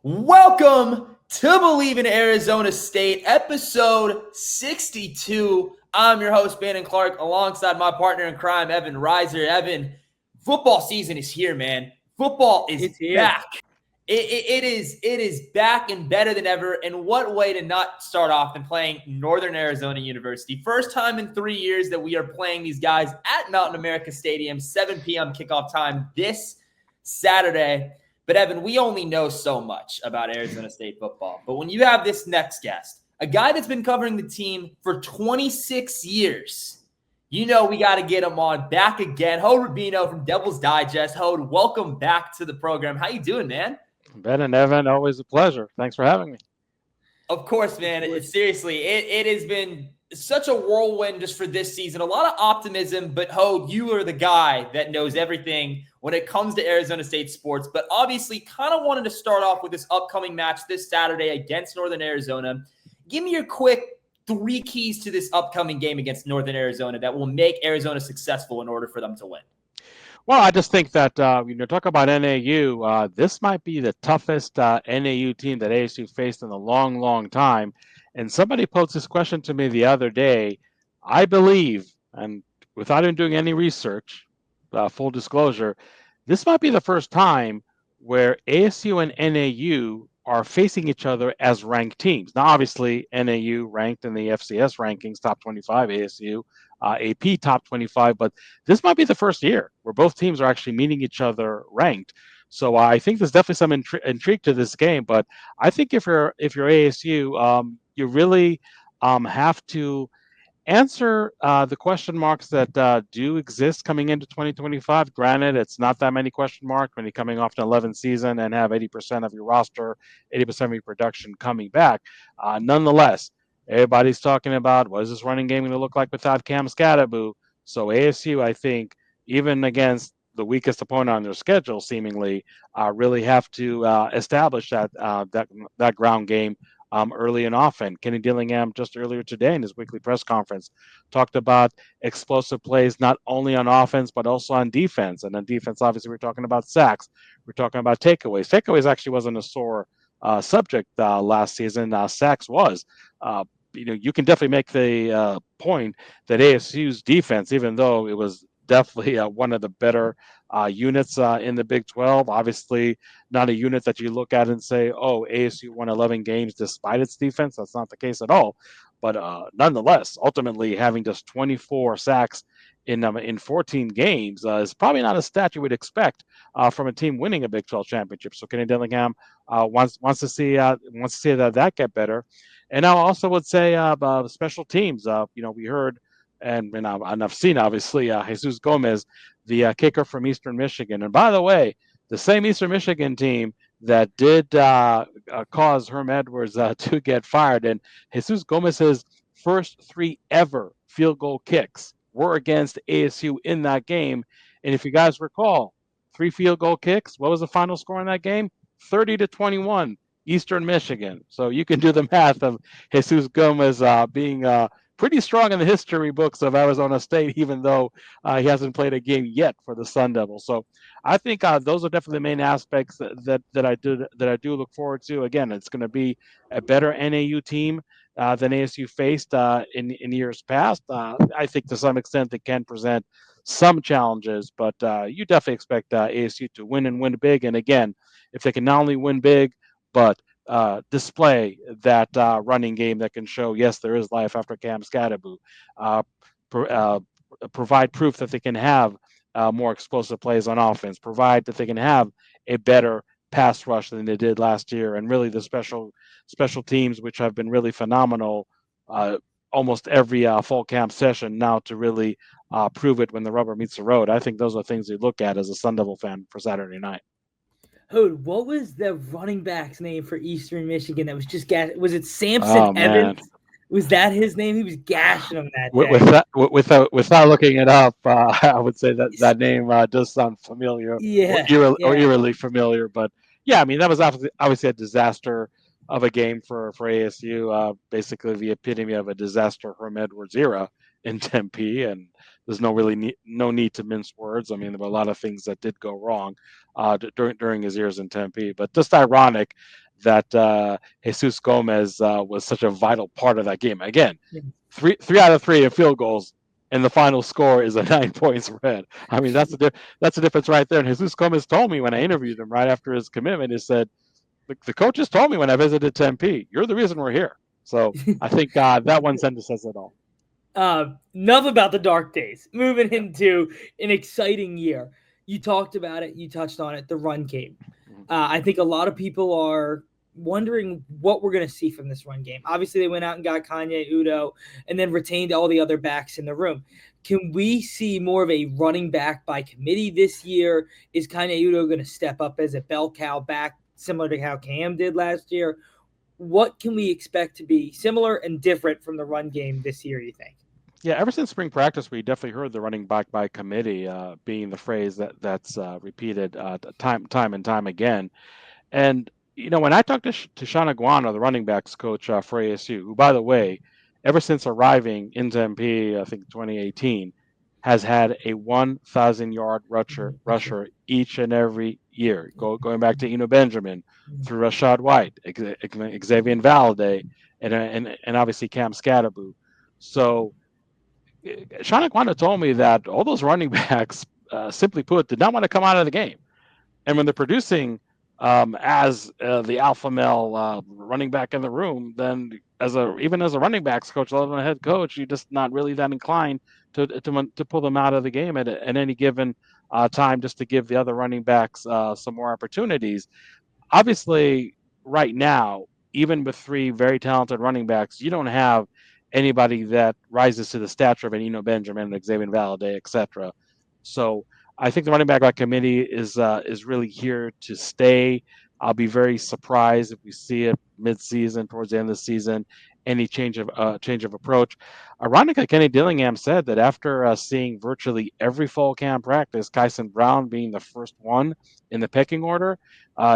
Welcome to Bleav in Arizona State, episode 62. I'm your host, Bannon Clark, alongside my partner in crime, Evan Reiser. Evan, football season is here, man. Football is back. It is back and better than ever. And what way to not start off than playing Northern Arizona University. First time in 3 years that we are playing these guys at Mountain America Stadium, 7 p.m. kickoff time this Saturday. But Evan, we only know so much about Arizona State football. But when you have this next guest, a guy that's been covering the team for 26 years, you know we got to get him on back again. Hod Rabino from Devil's Digest. Hod, welcome back to the program. How you doing, man? Ben and Evan, always a pleasure. Thanks for having me. Of course, man. Seriously, it has been such a whirlwind just for this season. A lot of optimism, but Hod, you are the guy that knows everything when it comes to Arizona State sports. But obviously, kind of wanted to start off with this upcoming match this Saturday against Northern Arizona. Give me your quick 3 keys to this upcoming game against Northern Arizona that will make Arizona successful in order for them to win. Well, I just think that, talk about NAU, this might be the toughest NAU team that ASU faced in a long, long time. And somebody posed this question to me the other day. I believe, and without even doing any research, full disclosure, this might be the first time where ASU and NAU are facing each other as ranked teams. Now, obviously, NAU ranked in the FCS rankings, top 25, ASU, AP top 25, but this might be the first year where both teams are actually meeting each other ranked. So I think there's definitely some intrigue to this game. But I think if you're ASU, you really have to answer the question marks that do exist coming into 2025. Granted, it's not that many question marks when you're coming off an 11 season and have 80% of your roster, 80% of your production coming back. Nonetheless, everybody's talking about what is this running game going to look like without Cam Scatterbo. So ASU, I think, even against the weakest opponent on their schedule, seemingly, really have to establish that ground game early and often. Kenny Dillingham just earlier today in his weekly press conference talked about explosive plays not only on offense but also on defense. And on defense, obviously, we're talking about sacks. We're talking about takeaways. Takeaways actually wasn't a sore subject last season. Sacks was. You can definitely make the point that ASU's defense, even though it was definitely one of the better units in the Big 12. Obviously, not a unit that you look at and say, oh, ASU won 11 games despite its defense. That's not the case at all. But nonetheless, ultimately having just 24 sacks in 14 games is probably not a stat you would expect from a team winning a Big 12 championship. So Kenny Dillingham wants to see that get better. And I also would say about special teams. We heard and I've seen, obviously, Jesus Gomez, the kicker from Eastern Michigan. And by the way, the same Eastern Michigan team that did cause Herm Edwards to get fired. And Jesus Gomez's first 3 ever field goal kicks were against ASU in that game. And if you guys recall, 3 field goal kicks, what was the final score in that game? 30-21, Eastern Michigan. So you can do the math of Jesus Gomez being pretty strong in the history books of Arizona State, even though he hasn't played a game yet for the Sun Devils. So I think those are definitely the main aspects that I do look forward to. Again, it's going to be a better NAU team than ASU faced in years past. I think to some extent they can present some challenges, but you definitely expect ASU to win and win big. And again, if they can not only win big, but display that running game that can show, yes, there is life after Cam Scatterbo. Provide proof that they can have more explosive plays on offense. Provide that they can have a better pass rush than they did last year. And really the special teams, which have been really phenomenal almost every fall camp session now to really prove it when the rubber meets the road. I think those are things you look at as a Sun Devil fan for Saturday night. Hod, what was the running back's name for Eastern Michigan that was just was it Samson Evans? Man. Was that his name? He was gashing them that day. Without looking it up, I would say that name does sound familiar, or eerily familiar. But yeah, I mean that was obviously a disaster of a game for ASU. Basically, the epitome of a disaster Herm Edwards era in Tempe, and there's no need to mince words. I mean, there were a lot of things that did go wrong during his years in Tempe, but just ironic that Jesus Gomez was such a vital part of that game. Again, three out of three in field goals, and the final score is a 9-point spread. I mean, that's a difference right there. And Jesus Gomez told me when I interviewed him right after his commitment, he said, the coaches told me when I visited Tempe, you're the reason we're here. So I think that one sentence says it all. Enough about the dark days. Moving into an exciting year. You talked about it. You touched on it. The run game. I think a lot of people are wondering what we're going to see from this run game. Obviously, they went out and got Kanye Udo and then retained all the other backs in the room. Can we see more of a running back by committee this year? Is Kanye Udo going to step up as a bell cow back, similar to how Cam did last year? What can we expect to be similar and different from the run game this year, you think? Yeah, ever since spring practice, we definitely heard the running back by committee being the phrase that's repeated time and time again. And when I talked to Sean Aguano, the running backs coach for ASU, who, by the way, ever since arriving in Tempe, I think 2018, has had a 1,000-yard rusher each and every year, going back to Eno Benjamin, through Rashad White, Xavier Valade, and obviously Cam Scatterbo. So Sean Aguano told me that all those running backs, simply put, did not want to come out of the game. And when they're producing as the alpha male running back in the room, then even as a running backs coach, let alone a head coach, you're just not really that inclined to pull them out of the game at any given time, just to give the other running backs some more opportunities. Obviously, right now, even with three very talented running backs, you don't have anybody that rises to the stature of an Eno Benjamin, Xavier Valade, etc. So I think the running back by committee is really here to stay. I'll be very surprised if we see it mid-season, towards the end of the season, any change of approach. Ironically, Kenny Dillingham said that after seeing virtually every fall camp practice, Kyson Brown being the first one in the pecking order,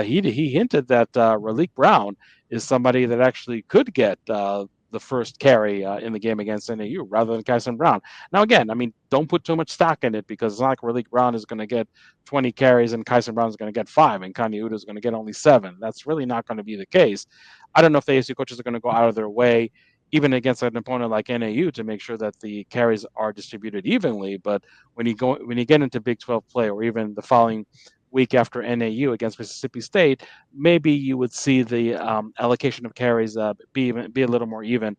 he hinted that Raleek Brown is somebody that actually could get the first carry in the game against NAU rather than Kyson Brown. Now, again, I mean, don't put too much stock in it, because it's not like Raleek Brown is going to get 20 carries and Kyson Brown is going to get 5 and Kanye Udo is going to get only 7. That's really not going to be the case. I don't know if the ASU coaches are going to go out of their way, even against an opponent like NAU, to make sure that the carries are distributed evenly. But when you get into Big 12 play, or even the following week after NAU against Mississippi State, maybe you would see the allocation of carries be a little more even.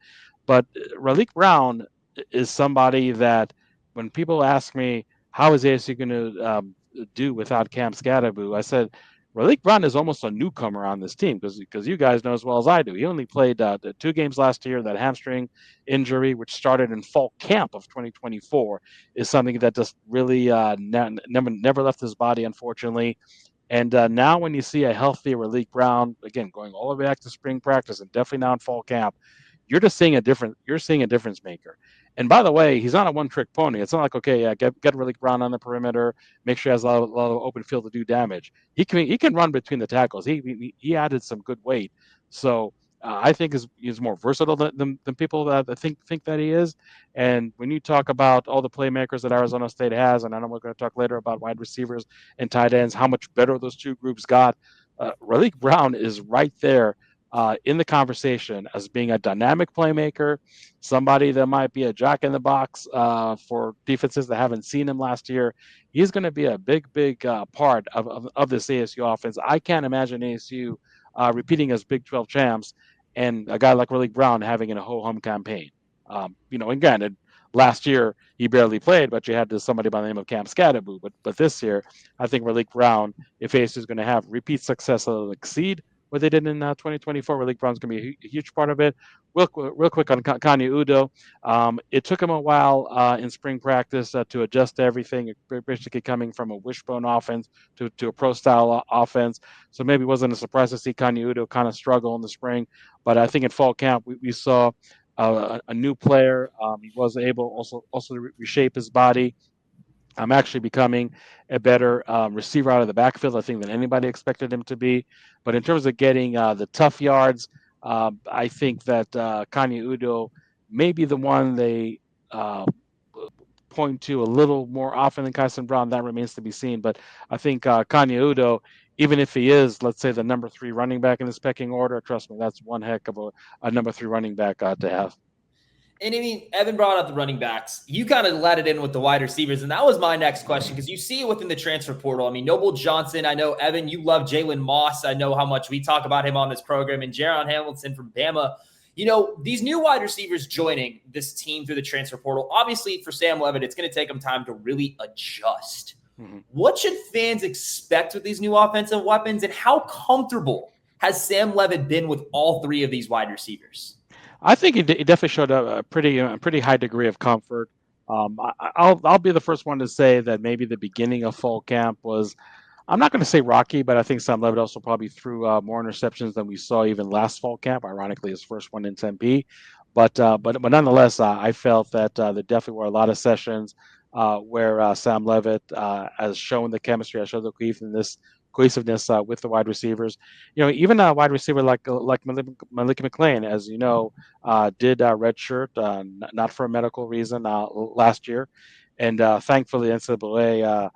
But Raleek Brown is somebody that, when people ask me how is ASU going to do without Cam Scatterbo, I said Raleek Brown is almost a newcomer on this team, because you guys know as well as I do. He only played 2 games last year. That hamstring injury, which started in fall camp of 2024, is something that just really never left his body, unfortunately. And now when you see a healthy Raleek Brown, again, going all the way back to spring practice and definitely now in fall camp, you're just seeing you're seeing a difference maker. And by the way, he's not a one-trick pony. It's not like, okay, yeah, get Raleek Brown on the perimeter, make sure he has a lot of open field to do damage. He can run between the tackles. He added some good weight. So I think he's more versatile than people that think that he is. And when you talk about all the playmakers that Arizona State has, and I know we're going to talk later about wide receivers and tight ends, how much better those two groups got, Raleek Brown is right there in the conversation as being a dynamic playmaker, somebody that might be a jack in the box for defenses that haven't seen him last year. He's going to be a big part of this ASU offense. I can't imagine ASU repeating as Big 12 champs and a guy like Raleek Brown having a ho-hum campaign. And granted, last year he barely played, but you had somebody by the name of Cam Scatterbo. But this year, I think Raleek Brown, if ASU is going to have repeat success, that'll exceed what they did in 2024. Raleek Brown's going to be a huge part of it. Real quick on Kanye Udo. It took him a while in spring practice to adjust to everything, basically coming from a wishbone offense to a pro-style offense. So maybe it wasn't a surprise to see Kanye Udo kind of struggle in the spring. But I think in fall camp, we saw a new player. He was able also to reshape his body. I'm actually becoming a better receiver out of the backfield, I think, than anybody expected him to be. But in terms of getting the tough yards, I think that Kanye Udo may be the one they point to a little more often than Kyson Brown. That remains to be seen. But I think Kanye Udo even if he is, let's say, the number 3 running back in this pecking order, trust me, that's one heck of a number 3 running back to have. And I mean, Evan brought up the running backs. You kind of let it in with the wide receivers. And that was my next question because you see it within the transfer portal. I mean, Noble Johnson, I know, Evan, you love Jalen Moss. I know how much we talk about him on this program. And Jaron Hamilton from Bama. These new wide receivers joining this team through the transfer portal, obviously for Sam Levitt, it's going to take him time to really adjust. Mm-hmm. What should fans expect with these new offensive weapons? And how comfortable has Sam Levitt been with all three of these wide receivers? I think he definitely showed a pretty high degree of comfort. I'll be the first one to say that maybe the beginning of fall camp was, I'm not going to say rocky, but I think Sam Levitt also probably threw more interceptions than we saw even last fall camp. Ironically, his first one in Tempe, but nonetheless, I felt that there definitely were a lot of sessions where Sam Levitt has shown the chemistry, has shown the cohesiveness with the wide receivers. Even a wide receiver like Malik McClain, as you know, did redshirt, not for a medical reason last year, and thankfully NCAA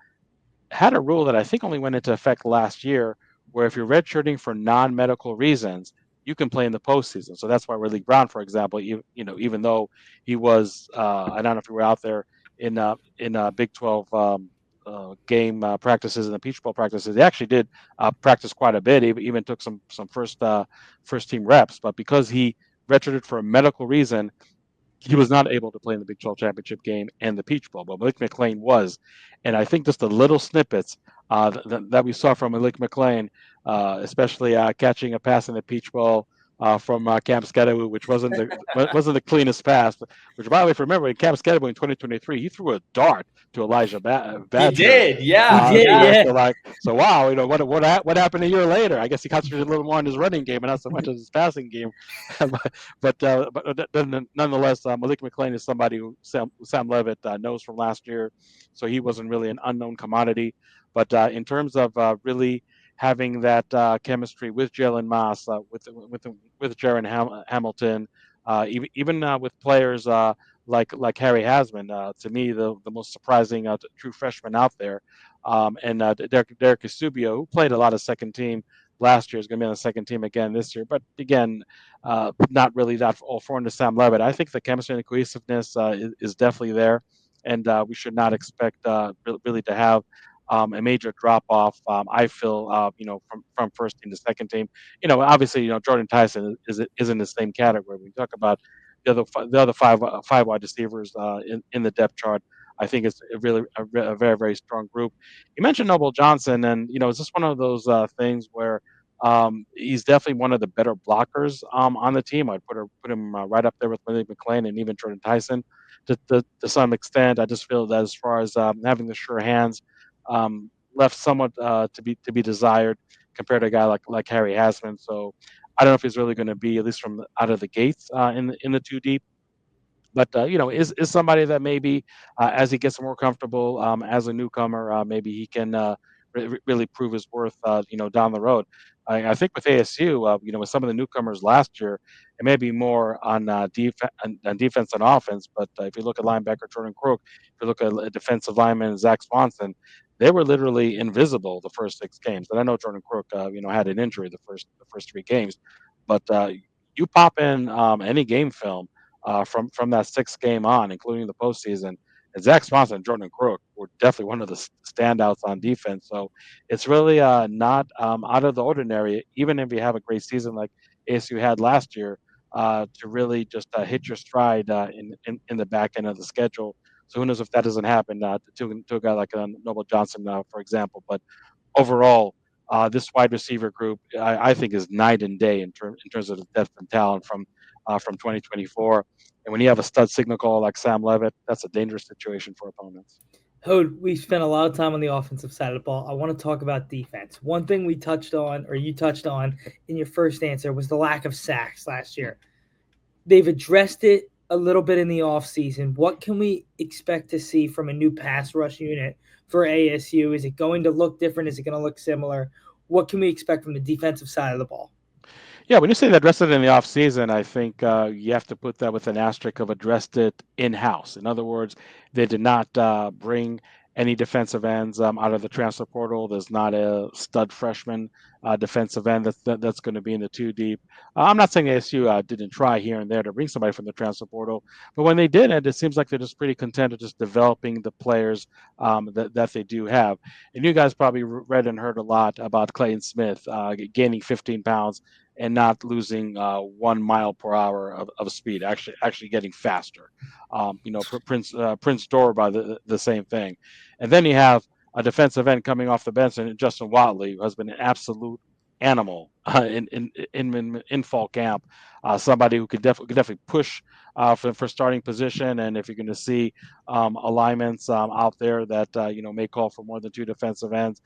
had a rule that I think only went into effect last year, where if you're redshirting for non-medical reasons, you can play in the postseason. So that's why Ridley Brown, for example, even though he was, I don't know if you were out there in Big 12 game practices and the Peach Bowl practices, he actually did practice quite a bit. He even took some first team reps, but because he redshirted for a medical reason, he was not able to play in the Big 12 championship game and the Peach Bowl, but Malik McClain was. And I think just the little snippets that we saw from Malik McClain, especially catching a pass in the Peach Bowl from Camp Skedawu, which wasn't the cleanest pass. Which, by the way, if you remember, in Camp Skedawu in 2023, he threw a dart to Elijah He Badger. did, yeah. He did, yeah. So wow, what happened a year later? I guess he concentrated a little more on his running game and not so much on his passing game. but nonetheless, Malik McClain is somebody who Sam Levitt knows from last year, so he wasn't really an unknown commodity. But in terms of really having that chemistry with Jalen Moss, with Jaron Hamilton, even with players like Harry Hasman, to me the most surprising true freshman out there, and Derek Esubio, who played a lot of second team last year, is going to be on the second team again this year. But again, not really that all foreign to Sam Levitt. I think the chemistry and the cohesiveness is definitely there, and we should not expect really to have a major drop off. I feel, from first team to second team. Obviously, Jordan Tyson is in the same category. We talk about the other five wide receivers in the depth chart. I think it's really a very, very strong group. You mentioned Noble Johnson, and it's just one of those things where he's definitely one of the better blockers on the team. I'd put him right up there with Malik McClain and even Jordan Tyson to some extent. I just feel that as far as having the sure hands, left somewhat to be desired compared to a guy like Harry Hasman. So I don't know if he's really going to be, at least from out of the gates, in the two deep. But is somebody that maybe as he gets more comfortable as a newcomer, maybe he can really prove his worth, down the road. I think with ASU, with some of the newcomers last year, it may be more on on defense and offense. But if you look at linebacker Jordan Crook, if you look at defensive lineman Zach Swanson, they were literally invisible the first 6 games. And I know Jordan Crook, had an injury the first 3 games, but you pop in any game film from that 6 game on, including the postseason. And Zach Swanson and Jordan Crook were definitely one of the standouts on defense. So it's really not out of the ordinary, even if you have a great season like ASU had last year, to really just hit your stride in the back end of the schedule. So who knows if that doesn't happen to a guy like Noble Johnson, for example. But overall, this wide receiver group, I think, is night and day in terms of the depth and talent from 2024. And when you have a stud signal call like Sam Levitt, that's a dangerous situation for opponents. Hod, we spent a lot of time on the offensive side of the ball. I want to talk about defense. One thing we touched on, or you touched on in your first answer, was the lack of sacks last year. They've addressed it a little bit in the offseason. What can we expect to see from a new pass rush unit for ASU? Is it going to look different? Is it going to look similar? What can we expect from the defensive side of the ball? Yeah, when you say they addressed it in the offseason, I think you have to put that with an asterisk of addressed it in house. In other words, they did not bring any defensive ends out of the transfer portal. There's not a stud freshman defensive end that's going to be in the two deep. I'm not saying ASU didn't try here and there to bring somebody from the transfer portal, but when they didn't, it seems like they're just pretty content with just developing the players that they do have. And you guys probably read and heard a lot about Clayton Smith gaining 15 pounds and not losing 1 mile per hour of speed, actually getting faster. Prince Dorba, the same thing. And then you have a defensive end coming off the bench, and Justin Watley, who has been an absolute animal in fall camp. Somebody who could definitely push for starting position, and if you're going to see alignments out there that may call for more than 2 defensive ends,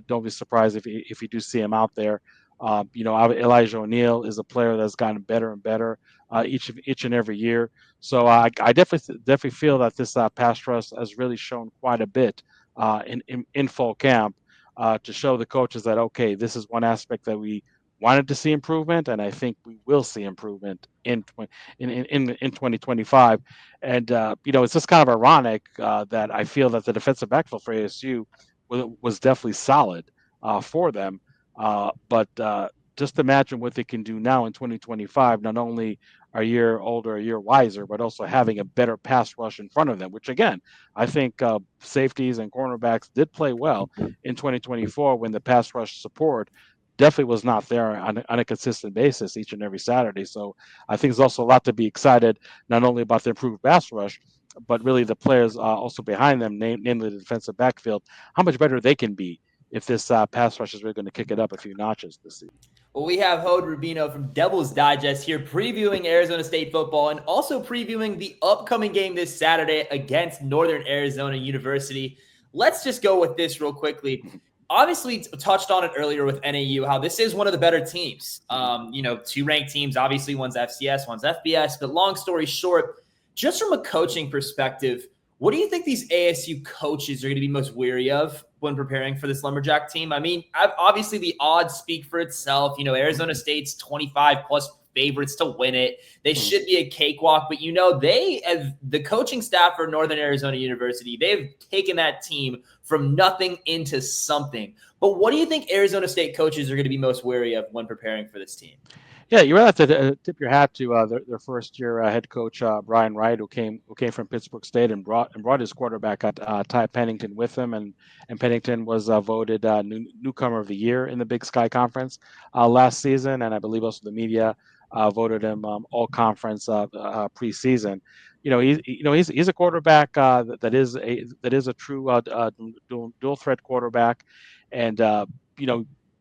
don't be surprised if you do see him out there. Elijah O'Neal is a player that's gotten better and better each and every year. So I definitely feel that this pass rush has really shown quite a bit in fall camp to show the coaches that, okay, this is one aspect that we wanted to see improvement, and I think we will see improvement in 2025. And it's just kind of ironic that I feel that the defensive backfield for ASU was definitely solid for them. But just imagine what they can do now in 2025, not only a year older, a year wiser, but also having a better pass rush in front of them, which again, I think safeties and cornerbacks did play well in 2024 when the pass rush support definitely was not there on a consistent basis each and every Saturday. So I think there's also a lot to be excited, not only about the improved pass rush, but really the players also behind them, namely the defensive backfield, how much better they can be if this pass rush is really going to kick it up a few notches this season. Well, we have Hod Rabino from Devil's Digest here previewing Arizona State football and also previewing the upcoming game this Saturday against Northern Arizona University. Let's just go with this real quickly. Obviously, touched on it earlier with NAU, how this is one of the better teams. 2 ranked teams. Obviously, one's FCS, one's FBS. But long story short, just from a coaching perspective, what do you think these ASU coaches are going to be most weary of when preparing for this Lumberjack team? I mean, obviously the odds speak for itself. Arizona State's 25 plus favorites to win it. They should be a cakewalk, but they, as the coaching staff for Northern Arizona University, they've taken that team from nothing into something. But what do you think Arizona State coaches are going to be most wary of when preparing for this team? Yeah, you really have to tip your hat to their first year head coach Brian Wright, who came from Pittsburgh State and brought his quarterback Ty Pennington with him, and Pennington was voted newcomer of the year in the Big Sky Conference last season, and I believe also the media voted him all conference preseason. He's a quarterback that is a true dual threat quarterback, and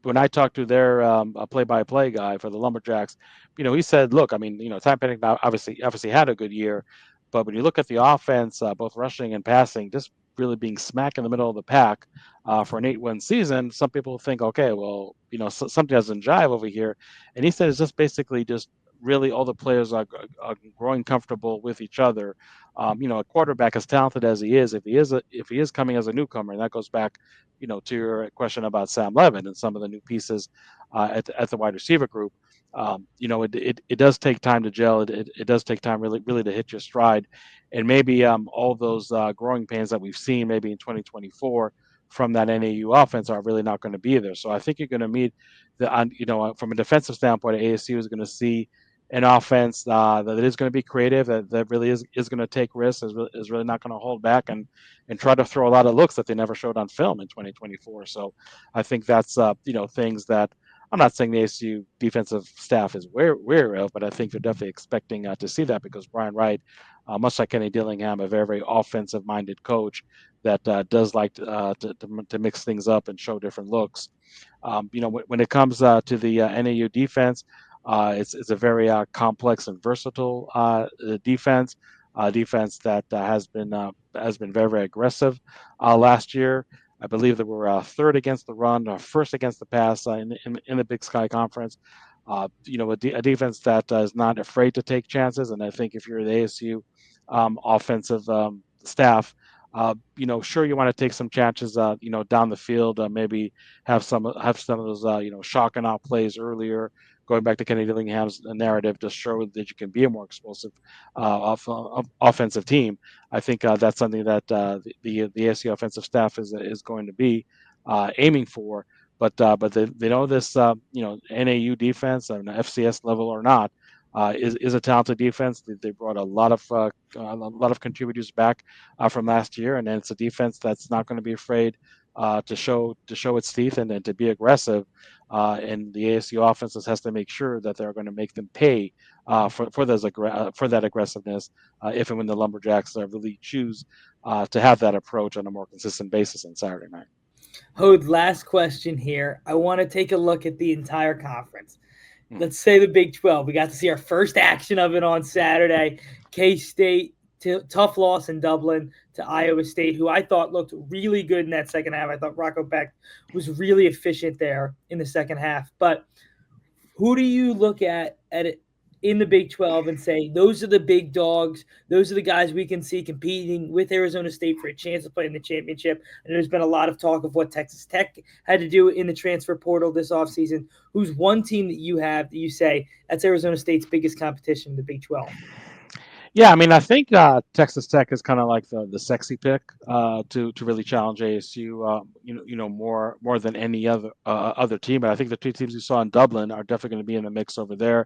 when I talked to their play-by-play guy for the Lumberjacks, he said, look, I mean, Ty Pennington obviously had a good year, but when you look at the offense, both rushing and passing, just really being smack in the middle of the pack for an 8-win season, some people think, okay, well, something doesn't jive over here. And he said it's just basically just really all the players are growing comfortable with each other. A quarterback as talented as he is, if he is coming as a newcomer, and that goes back, to your question about Sam Levin and some of the new pieces at the wide receiver group. It does take time to gel. It does take time really to hit your stride, and maybe all those growing pains that we've seen maybe in 2024 from that NAU offense are really not going to be there. So I think you're going to meet from a defensive standpoint, ASU is going to see an offense that is going to be creative, that really is going to take risks, is really not going to hold back and try to throw a lot of looks that they never showed on film in 2024. So I think that's things that I'm not saying the ASU defensive staff is wary of, but I think they're definitely expecting to see that because Brian Wright, much like Kenny Dillingham, a very, very offensive-minded coach that does like to mix things up and show different looks. When it comes to the NAU defense, it's a very complex and versatile defense. Defense that has been very, very aggressive last year. I believe that we're third against the run, first against the pass in the Big Sky Conference. A defense that is not afraid to take chances, and I think if you're the ASU offensive staff, sure you want to take some chances, down the field, maybe have some of those, shock and out plays earlier going back to Kenny Dillingham's narrative, to show that you can be a more explosive offensive team. I think that's something that the ASU offensive staff is going to be aiming for. But they know this NAU defense, FCS level or not, is a talented defense. They brought a lot of contributors back from last year, and it's a defense that's not going to be afraid to show its teeth and to be aggressive. And the ASU offenses has to make sure that they're going to make them pay for that aggressiveness if and when the Lumberjacks really choose to have that approach on a more consistent basis on Saturday night. Hod, last question here. I want to take a look at the entire conference. Let's say the Big 12. We got to see our first action of it on Saturday. K-State, tough loss in Dublin to Iowa State, who I thought looked really good in that second half. I thought Rocco Beck was really efficient there in the second half. But who do you look at it in the Big 12 and say, those are the big dogs, those are the guys we can see competing with Arizona State for a chance to play in the championship? And there's been a lot of talk of what Texas Tech had to do in the transfer portal this offseason. Who's one team that you have that you say that's Arizona State's biggest competition in the Big 12? Yeah, I mean, I think Texas Tech is kind of like the sexy pick to really challenge ASU, more than any other team. But I think the two teams you saw in Dublin are definitely going to be in the mix over there.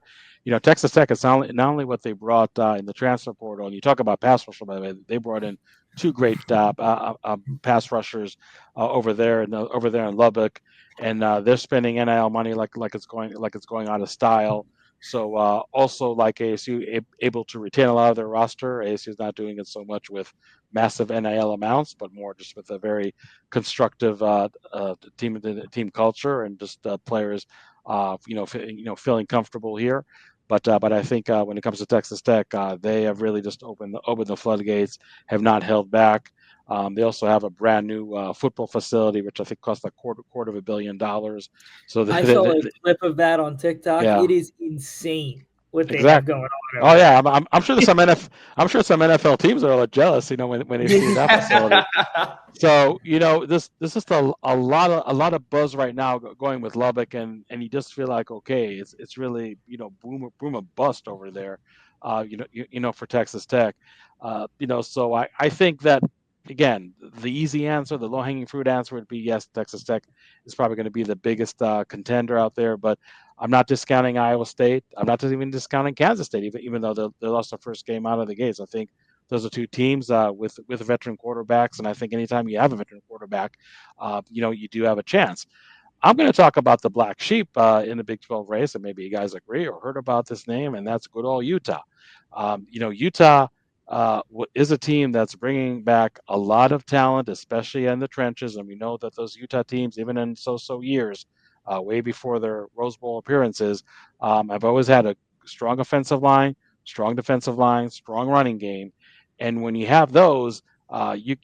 Texas Tech is not only what they brought in the transfer portal, and you talk about pass rushers, by the way, they brought in two great pass rushers over there in Lubbock, and they're spending NIL money like it's going out of style. So also like ASU able to retain a lot of their roster. ASU is not doing it so much with massive NIL amounts, but more just with a very constructive team culture and just players, feeling comfortable here. But I think when it comes to Texas Tech, they have really just opened the floodgates, have not held back. They also have a brand new football facility, which I think cost a quarter of $1 billion. So I saw a clip of that on TikTok. Yeah. It is insane what they have Exactly. going on. Oh yeah, I'm sure some NFL teams are a little jealous, when they see that facility. So this is just a lot of buzz right now going with Lubbock, and you just feel like, okay, it's really boom or bust over there, for Texas Tech, So I think that, again, the easy answer, the low hanging fruit answer would be yes, Texas Tech is probably going to be the biggest contender out there, but I'm not discounting Iowa State. I'm not even discounting Kansas State, even though they lost their first game out of the gates. I think those are two teams with veteran quarterbacks, and I think anytime you have a veteran quarterback, you do have a chance. I'm going to talk about the black sheep in the Big 12 race, and maybe you guys agree or heard about this name, and that's good old Utah. Utah is a team that's bringing back a lot of talent, especially in the trenches, and we know that those Utah teams, even in so years, way before their Rose Bowl appearances, have always had a strong offensive line, strong defensive line, strong running game, and when you have those, you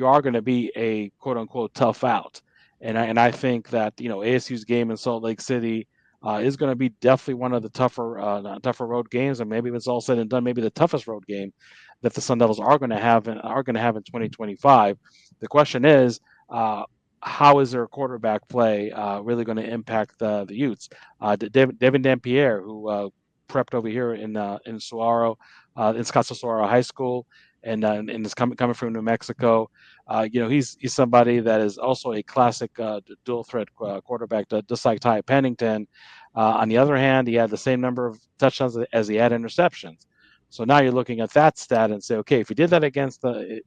are going to be a quote unquote tough out. And I think that ASU's game in Salt Lake City is going to be definitely one of the tougher road games, and maybe if it's all said and done, maybe the toughest road game that the Sun Devils are going to have in 2025. The question is, how is their quarterback play really going to impact the Utes? Devin Dampierre, who prepped over here in Saguaro, in Scottsdale Saguaro High School, and is coming from New Mexico. He's somebody that is also a classic dual threat quarterback, just like Ty Pennington. On the other hand, he had the same number of touchdowns as he had interceptions. So now you're looking at that stat and say, okay, if he did that against the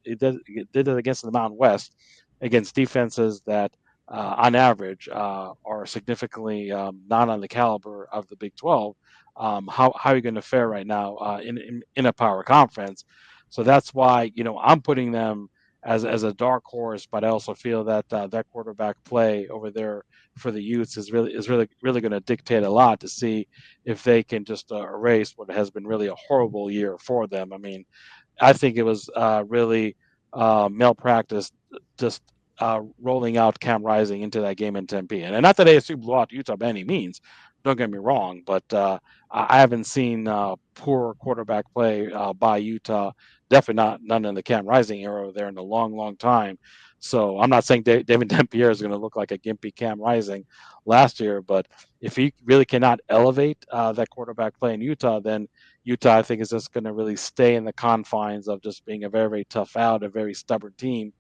Mountain West, against defenses that on average are significantly not on the caliber of the Big 12, how are you going to fare right now in a power conference? So that's why I'm putting them as a dark horse, but I also feel that that quarterback play over there for the Utes is really going to dictate a lot to see if they can just erase what has been really a horrible year for them. I mean, I think it was really malpractice just rolling out Cam Rising into that game in Tempe. And not that ASU blew out Utah by any means, don't get me wrong, but I haven't seen poor quarterback play by Utah. Definitely none in the Cam Rising era there in a long time. So I'm not saying David Dempierre is going to look like a gimpy Cam Rising last year, but if he really cannot elevate that quarterback play in Utah, then Utah, I think, is just going to really stay in the confines of just being a very, very tough out, a very stubborn team,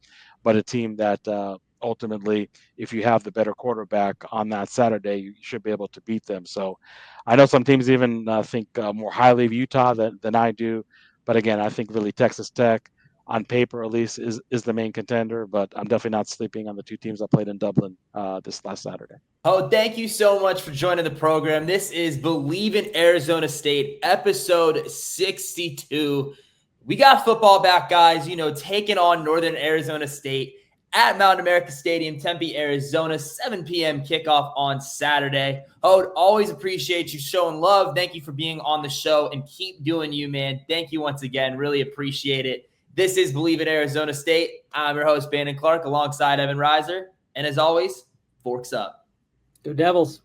but a team that ultimately, if you have the better quarterback on that Saturday, you should be able to beat them. So I know some teams even think more highly of Utah than I do. But again, I think really Texas Tech, on paper at least, is the main contender. But I'm definitely not sleeping on the two teams that played in Dublin this last Saturday. Oh, thank you so much for joining the program. This is Bleav in Arizona State, episode 62. We got football back, guys, taking on Northern Arizona State at Mountain America Stadium, Tempe, Arizona, 7 p.m. kickoff on Saturday. Hod, always appreciate you showing love. Thank you for being on the show, and keep doing you, man. Thank you once again. Really appreciate it. This is Bleav in Arizona State. I'm your host, Brandon Clark, alongside Evan Reiser. And as always, forks up. Go Devils.